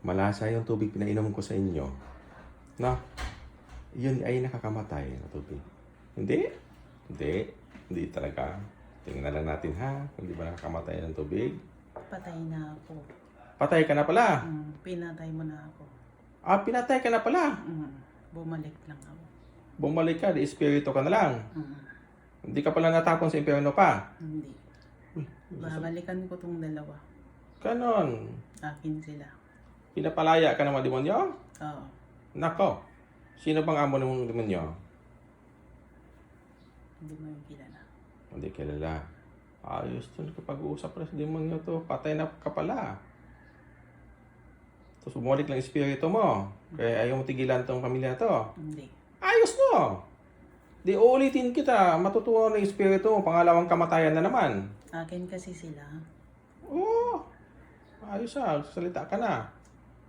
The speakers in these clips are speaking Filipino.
malasa yung tubig pinainom ko sa inyo, no? Yun ay nakakamatay na tubig. Hindi? Hindi. Hindi talaga. Tingnan lang natin ha, kung di ba nakakamatay ng tubig. Patay na ako. Patay ka na pala. Pinatay mo na ako. Ah, pinatay ka na pala. Bumalik lang ako. Bumalik ka, di espiritu ka na lang. Hindi ka pala natapon sa impyerno pa. Hindi. Babalikan ko tong dalawa. Ganon. Akin sila. Pinapalaya ka ng mga demonyo? Oo. Nako. Sino bang amo ng demonyo? Hindi mo yung kilala. Hindi kilala. Ayos to, nakapag-uusap pala sa demonyo to. Patay na ka pala. Tapos bumalik lang espiritu mo. Kaya ayaw mo tigilan tong pamilya na to. Hindi. Ayos no! Di uulitin kita. Matutuwa ng espiritu mo. Pangalawang kamatayan na naman. Akin kasi sila. Oo. Ayos ah. Salita ka na.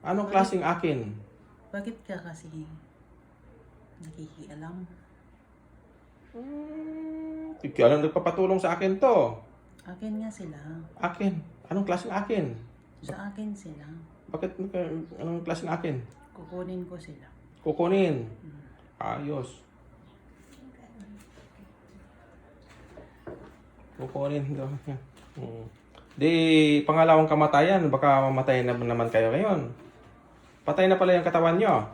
Anong klaseng akin? Bakit ka kasi nakikialam? Kaya lang nagpapatulong sa akin to. Akin nga sila. Akin. Anong klaseng akin? Sa akin sila. Bakit anong klaseng akin? Kukunin ko sila. Kukunin. Ayos. Kukunin daw. Di pangalawang kamatayan, baka mamatay na naman kayo ngayon. Patay na pala yung katawan nyo.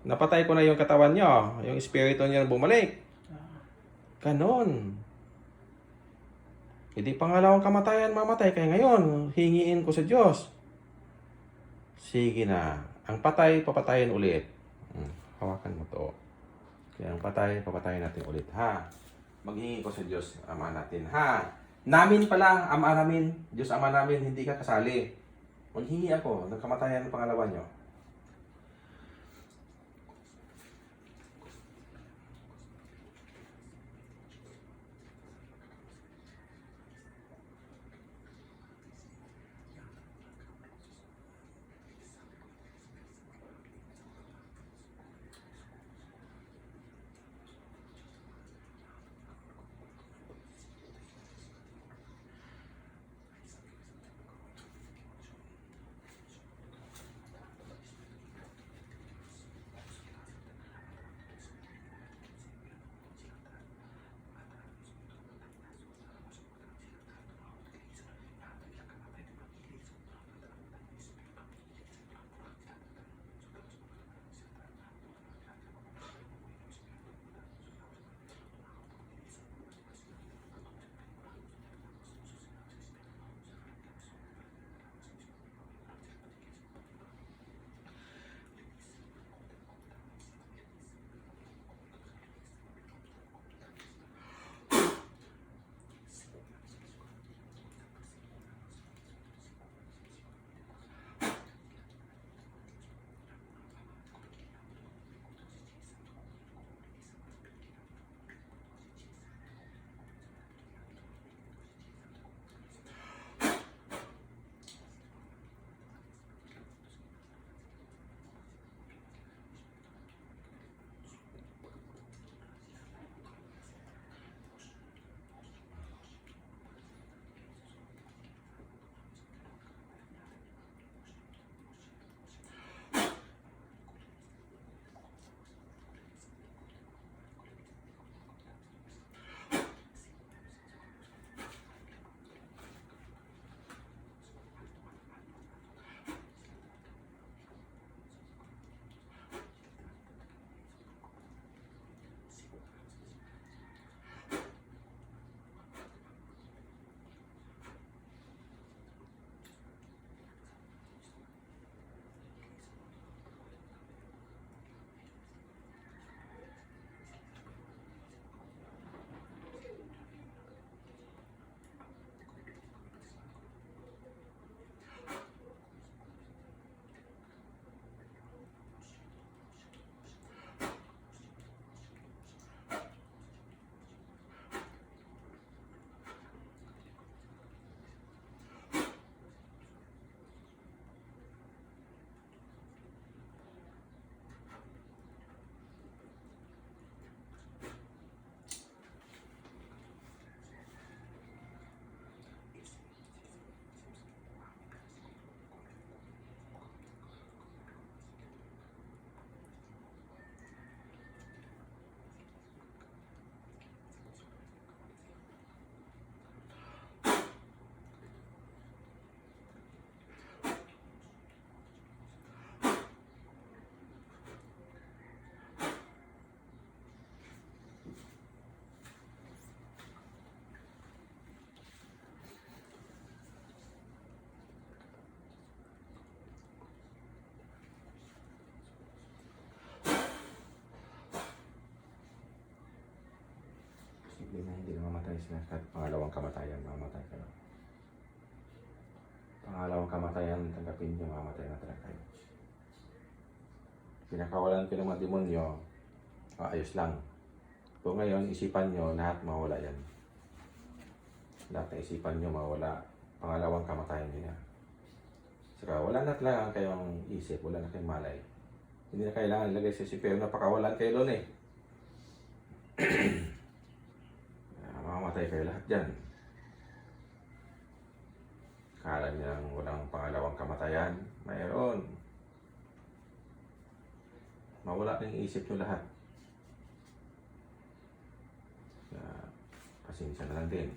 Napatay ko na yung katawan nyo. Yung espiritu nyo na bumalik. Ganon. Hindi pangalawang kamatayan, mamatay kayo ngayon. Hingiin ko sa Diyos. Sige na. Ang patay, papatayin ulit. Hawakan mo to. Kaya ang patay, papatayin natin ulit, ha? Maghingi ko sa Diyos, Ama natin, ha? Namin pala, Ama namin, Diyos Ama namin, hindi ka kasali. Maghingi ako ng kamatayan ng pangalawa nyo. hindi na mamatay sila. Kahit pangalawang kamatayan, mamatay kayo. Pangalawang kamatayan, tanggapin nyo, mamatay na talaga kayo. Pinakawalan ko ng mga demonyo, ayos lang. Kung ngayon, isipan nyo, lahat mawala yan. Lahat ng isipan nyo mawala. Pangalawang kamatayan nyo na. Saka wala na talaga kayong isip, wala na kayong malay. Hindi na kailangan ilagay sa isip, pero napakawalan kayo doon eh. Mamamatay kayo lahat dyan. Kala niyang walang pangalawang kamatayan, mayroon. Mawala ng isip nyo lahat. Pasensya na lang din.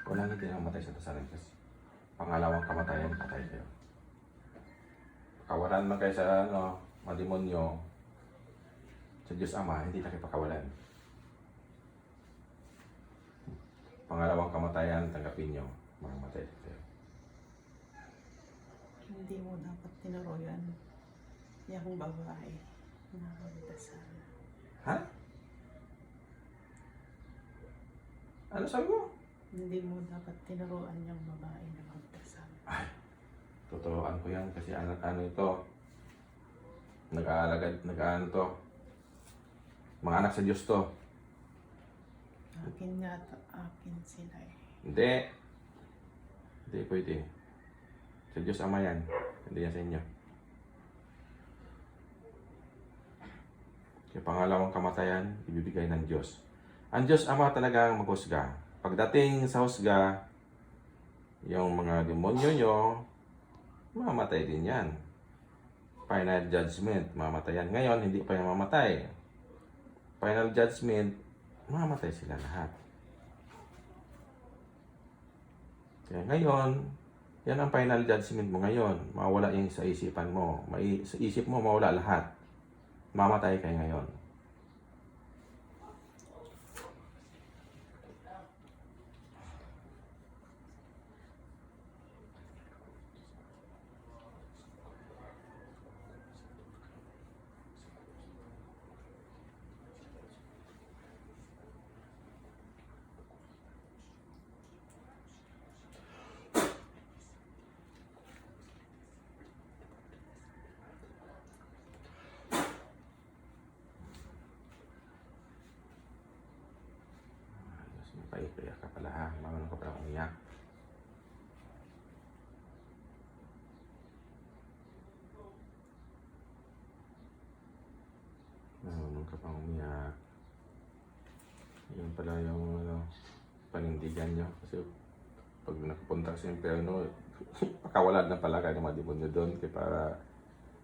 Walang hindi namatay sa tasanan kasi pangalawang kamatayan, patay kayo. Pakawalan man kayo sa mga demonyo, sa Diyos Ama, hindi na kayo pakawalan. Pangalawang kamatayan, tanggapin nyo, mamamatay kayo. Hindi mo dapat tinuruan yung babae na magdasal. Ha? Ano sabi mo? Hindi mo dapat tinuruan yung babae na magdasal. Ay, tuturuan ko yan kasi ano ito, nag-aano to, mga anak sa Diyos to. Akin nga at akin sila eh. Hindi pwede. Sa Diyos Ama yan, hindi yan sa inyo. Kaya pangalawang kamatayan, ibibigay ng Diyos. Ang Diyos Ama talagang maghusga. Pagdating sa husga, yung mga demonyo nyo, mamatay din yan. Final judgment, mamatayan. Ngayon, hindi pa yan mamatay. Final judgment, mamatay sila lahat. Kaya ngayon, yan ang final judgment mo ngayon. Mawala yung sa isipan mo. Sa isip mo, mawala lahat. Mamatay kayo ngayon. Paiyak ka pala ha. Marunong ka pala umiyak. Marunong ka pang umiyak. Yun pala yung panindigan nyo. Kasi pag nakapunta sa impyerno, pakawalan na pala kayo ng mga demonyo doon. Kaya para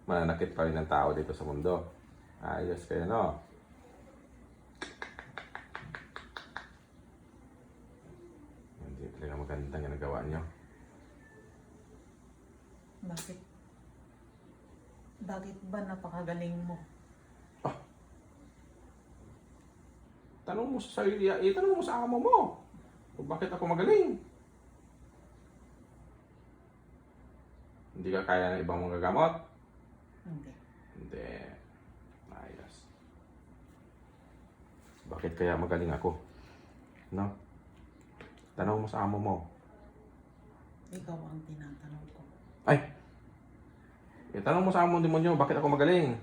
mananakit pa rin ng tao dito sa mundo. Ayos kayo, no? Hindi talaga magandang ginagawa nyo. Bakit? Bakit ba napakagaling mo? Tanong mo sa sarili, tanong mo sa amo mo. Kung bakit ako magaling. Hindi ka kaya ng ibang mga gamot? Hindi. Hindi. Ayos. Bakit kaya magaling ako? No? Tanong mo sa amo mo. Ikaw ang tinatanong ko. Ay! Tanong mo sa amo demonyo, bakit ako magaling?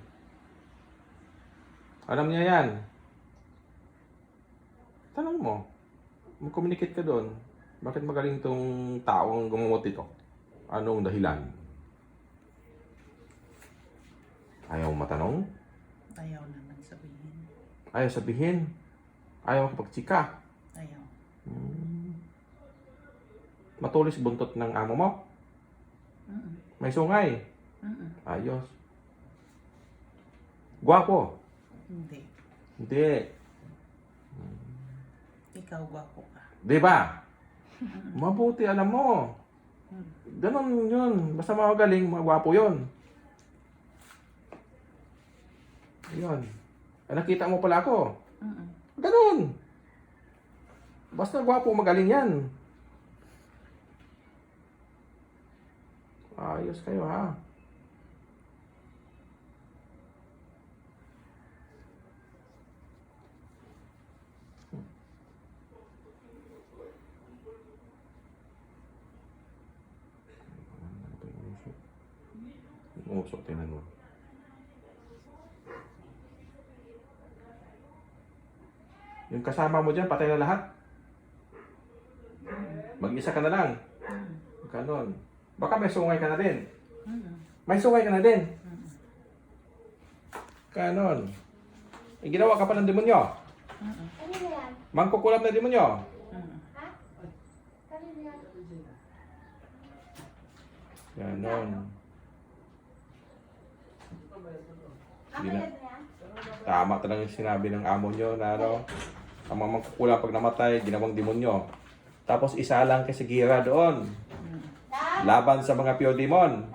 Alam niya yan. Tanong mo. Mag-communicate ka doon. Bakit magaling tong taong gumamot ito? Anong dahilan? Ayaw matanong? Ayaw naman sabihin. Ayaw sabihin? Ayaw makipagtsika? Ayaw. Matulis buntot ng amo mo? Mm-mm. May sungay. Mm-mm. Ayos. Gwapo. Hindi. Hindi. Ikaw gwapo ka. Di ba? Mabuti, alam mo. Mm. Ganon yun. Basta magaling, magwapo yun. Yun. Nakita mo pala ako. Mm-mm. Ganon. Basta gwapo, magaling yan. Ayos kayo, ha? Usok, tingnan mo. Yung kasama mo dyan, patay na lahat. Mag-isa ka na lang. Ganon. Baka may sungay ka na din. Mm-mm. May sungay ka na din. Mm-mm. Ganon. Eh, ginawa ka pa ng demonyo. Mm-mm. Mangkukulam na demonyo. Mm-mm. Ganon. Gina Tama talaga yung sinabi ng amo nyo na ano, ang mga mangkukulam pag namatay, ginawang demonyo. Tapos isa lang kay Gira doon. Laban sa mga pure demon.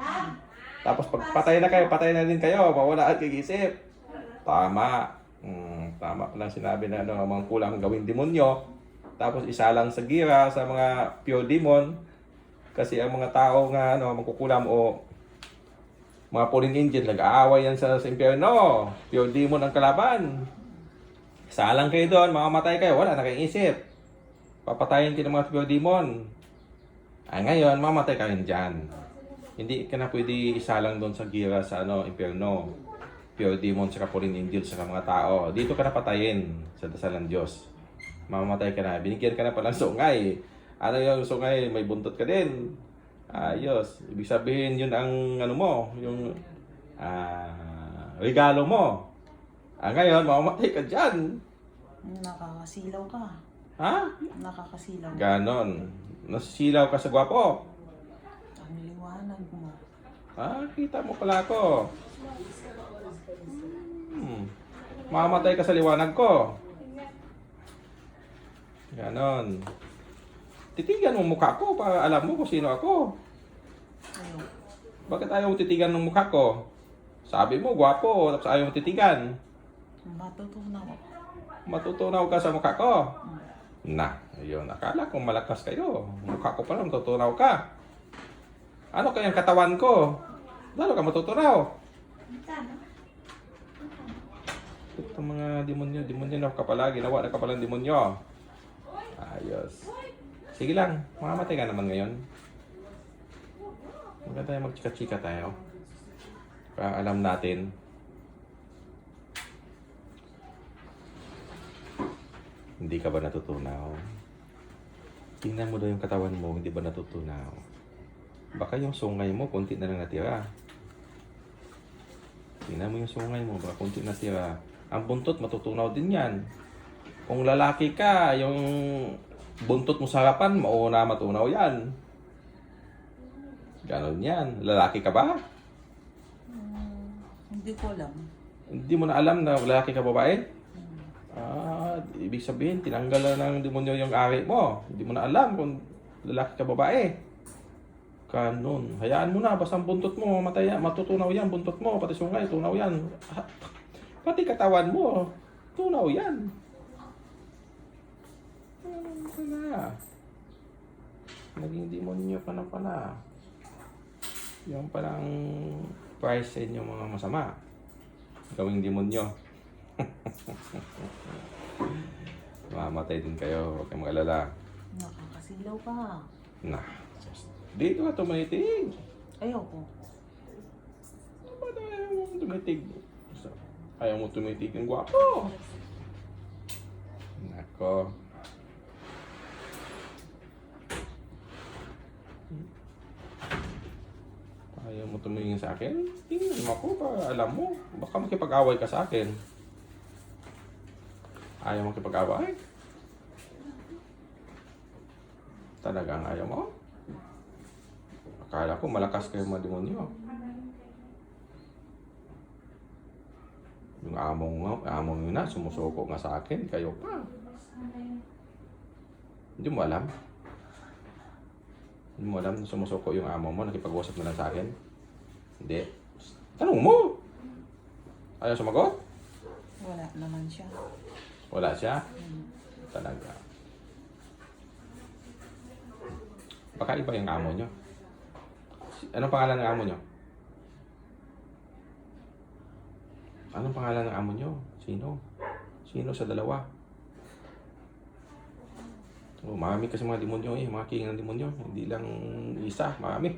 Tapos pag patay na kayo, patay na din kayo. Mawala at kag-isip. Tama. Tama lang sinabi na ano, ang mga kulang gawing demonyo. Tapos isa lang sa Gira sa mga pure demon. Kasi ang mga tao nga ano, magkukulam o mga fallen angel, nag-aaway yan sa impyerno. Pure demon ang kalaban. Isa lang kayo doon, mamamatay kayo, wala na kayong isip. Papatayin kayo ng mga pure demon. Ay ngayon, mamatay ka rin dyan. Hindi ka na pwede isa lang doon sa Gira sa ano, impyerno. Pure demon, saka fallen angel, saka mga tao. Dito ka na patayin sa dasal ng Diyos. Mamamatay ka na. Binigyan ka na palang sungay. Ano yung sungay? May buntot ka din. Ayos. Ibig sabihin yun ang ano mo, yung regalo mo. Ngayon, mamamatay ka dyan. Nakakasilaw ka. Ha? Nakakasilaw. Ganon. Nasisilaw ka sa gwapo. Ang liwanag mo. Kita mo pala ako. Mamamatay ka sa liwanag ko. Ganon. Titigan mo mukha ko para alam mo kung sino ako. Ayaw. Bakit ayaw mo titigan ng mukha ko? Sabi mo, gwapo, tapos ayaw mo titigan. Matutunaw. Matutunaw ka sa mukha ko. Mm. Ayun, akala ko malakas kayo. Mukha ko pa lang, matutunaw ka. Ano kayang katawan ko? Lalo ka matutunaw. Itong mga demonyo na ka pala, ginawa na ka palang demonyo. Ayos. Sige lang, mamamatay ka naman ngayon. Maganda tayo magchika-chika tayo. Para alam natin. Hindi ka ba natutunaw? Tingnan mo daw yung katawan mo, hindi ba natutunaw? Baka yung sungay mo, konti na lang natira. Tingnan mo yung sungay mo, baka konti natira. Ang buntot, matutunaw din yan. Kung lalaki ka, yung buntot mo sa harapan, mauna matunaw yan. Ganon yan. Lalaki ka ba? Hindi ko alam. Hindi mo na alam na lalaki ka babae? Ibig sabihin, tinanggal na ng demonyo yung ari mo. Hindi mo na alam kung lalaki ka babae. Ganon. Hayaan mo na, basta ang buntot mo, matutunaw yan, buntot mo, pati sungay, tunaw yan. Pati katawan mo, tunaw yan. Naging demonyo ka na pala. Yung palang price sa inyo mga masama. Gawing demonyo. Mamatay din kayo, huwag kayong mag-alala. Nakakasilaw ka. Dito ka tumitig. Ayaw ko. Ba't ayaw mo tumitig? Ayaw mo tumitig ng gwapo. Nako. Ayaw mo tumingin sa akin? Tingnan mo ako para alam mo. Baka makipag-away ka sa akin. Ayaw mo makipag-away? Talagang ayaw mo? Akala ko malakas kayo mga demonyo. Yung amo nyo na, sumusuko nga sa akin, kayo pa. Hindi mo alam? Hindi mo alam na sumusuko yung amo mo, nakipag-usap na lang sa akin? Hindi. Tanong mo! Ayaw sumagot? Wala naman siya. Wala siya? Hmm. Talaga. Baka iba yung amo nyo. Anong pangalan ng amo nyo? Anong pangalan ng amo nyo? Sino? Sino sa dalawa? Oh, marami kasi mga demonyo eh. Mga king ng demonyo. Hindi lang isa. Marami.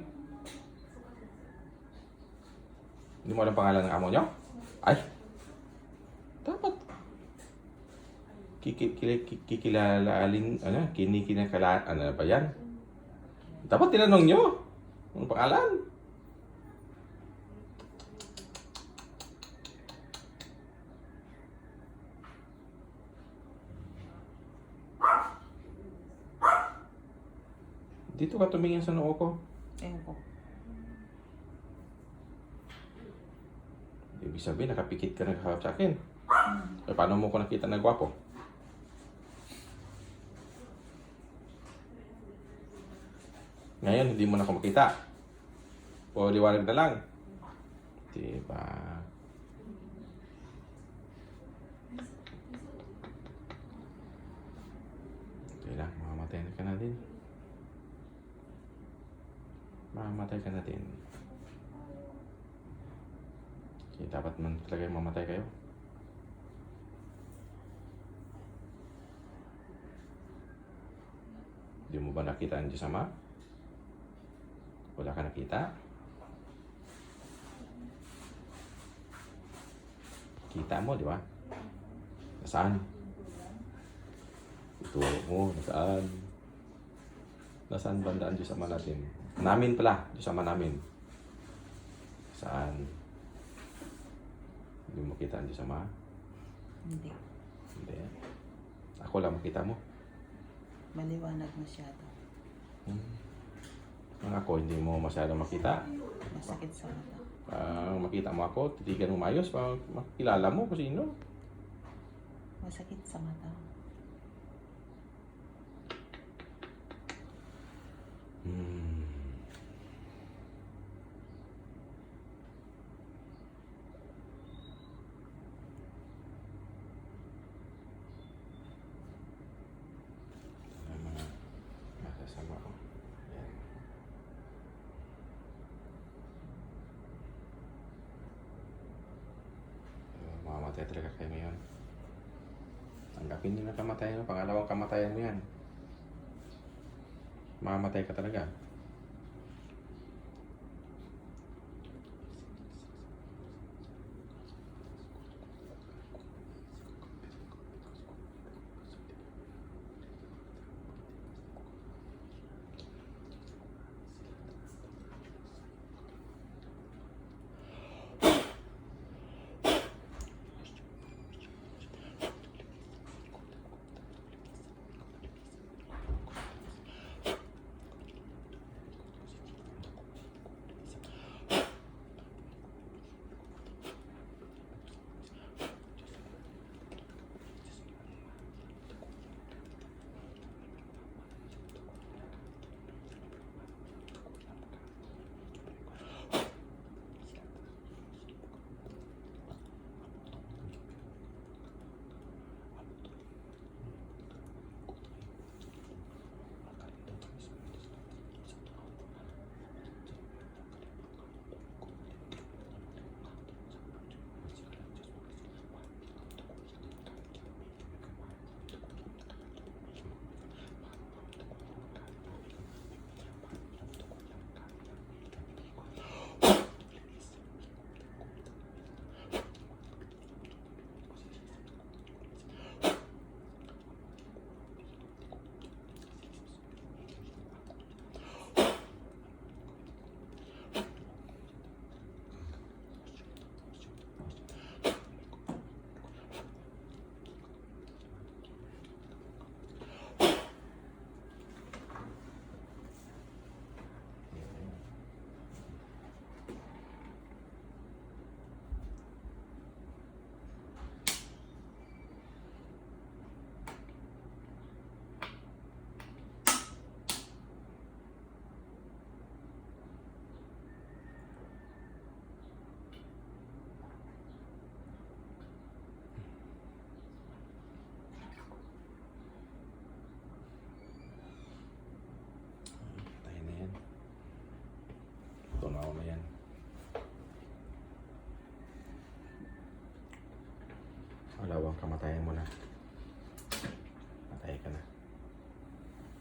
Hindi mo alam pangalan ng amo nyo? Ay! Dapat. Kikilalalin, ano ba yan? Dapat tinanong nyo. Anong pangalan? Dito ka tumingin sa noo ko. Ewan ko. Ibig sabihin, nakapikit ka naghaharap sa akin. Eh, paano mo ko nakita na gwapo? Ngayon, hindi mo na ako makita. O liwanag na lang. Diba? Okay lang, mamamatay ka na din. Mamamatay ka na din. Okay, dapat man talaga mamatay kayo. Hindi mo ba nakita ang Diyos Ama? Wala ka nakita? Kita mo, di ba? Nasaan? Ituro mo, nasaan? Nasaan banda ang Diyos Ama natin? Namin pala, Diyos Ama namin. Saan? Hindi mo kita ang Diyos Ama? Hindi. Hindi. Ako lang makita mo. Maliwanag masyado. Ang ako, hindi mo masyado makita. Masakit sa mata. Makita mo ako, titigan mo mayos, makilala mo kung sino. Masakit sa mata. Masasama ko. Yan. Mamamatay talaga kayo ngayon. Tanggapin niyo na kamatayan mo. Pangalawang kamatayan mo yan. Mamamatay ka talaga. Dalawang kamatayan mo na. Patay ka na.